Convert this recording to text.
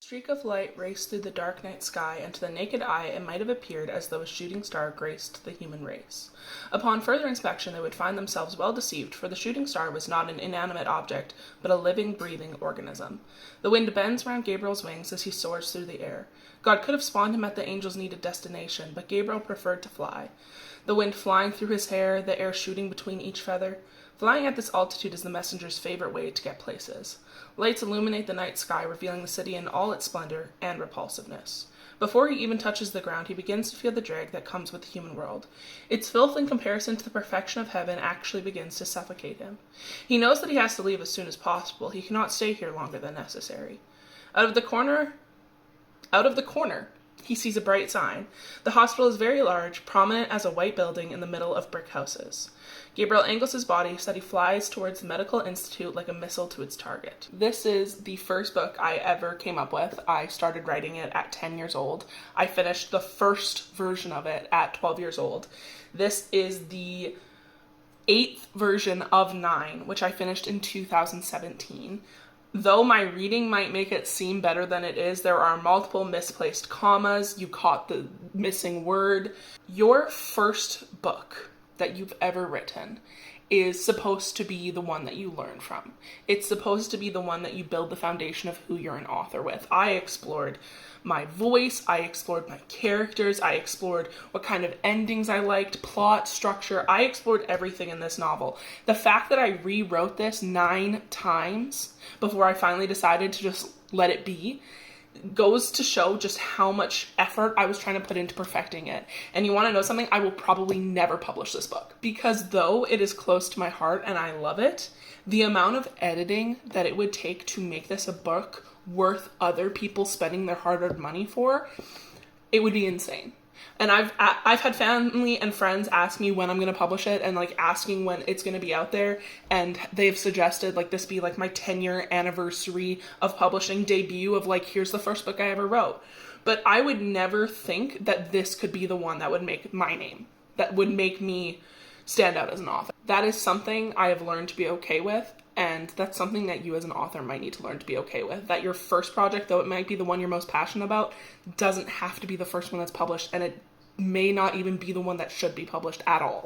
Streak of light raced through the dark night sky, and to the naked eye it might have appeared as though a shooting star graced the human race. Upon further inspection they would find themselves well deceived, for the shooting star was not an inanimate object, but a living, breathing organism. The wind bends round Gabriel's wings as he soars through the air. God could have spawned him at the angel's needed destination, but Gabriel preferred to fly. The wind flying through his hair, the air shooting between each feather. Flying at this altitude is the messenger's favorite way to get places. Lights illuminate the night sky, revealing the city in all its splendor and repulsiveness. Before he even touches the ground, he begins to feel the drag that comes with the human world. Its filth in comparison to the perfection of heaven actually begins to suffocate him. He knows that he has to leave as soon as possible. He cannot stay here longer than necessary. Out of the corner, he sees a bright sign. The hospital is very large, prominent as a white building in the middle of brick houses. Gabriel angles his body so that he flies towards the medical institute like a missile to its target. This is the first book I ever came up with. I started writing it at 10 years old. I finished the first version of it at 12 years old. This is the 8th version of 9, which I finished in 2017. Though my reading might make it seem better than it is, there are multiple misplaced commas. You caught the missing word. Your first book that you've ever written is supposed to be the one that you learn from. It's supposed to be the one that you build the foundation of who you're an author with. I explored my voice, I explored my characters, I explored what kind of endings I liked, plot, structure. I explored everything in this novel. The fact that I rewrote this 9 times before I finally decided to just let it be goes to show just how much effort I was trying to put into perfecting it. And you want to know something? I will probably never publish this book, because though it is close to my heart and I love it, the amount of editing that it would take to make this a book worth other people spending their hard-earned money for, it would be insane. And I've had family and friends ask me when I'm going to publish it, and like asking when it's going to be out there, and they've suggested like this be like my 10-year anniversary of publishing debut of like, here's the first book I ever wrote. But I would never think that this could be the one that would make my name, that would make me stand out as an author. That is something I have learned to be okay with. And that's something that you as an author might need to learn to be okay with. That your first project, though it might be the one you're most passionate about, doesn't have to be the first one that's published, and it may not even be the one that should be published at all.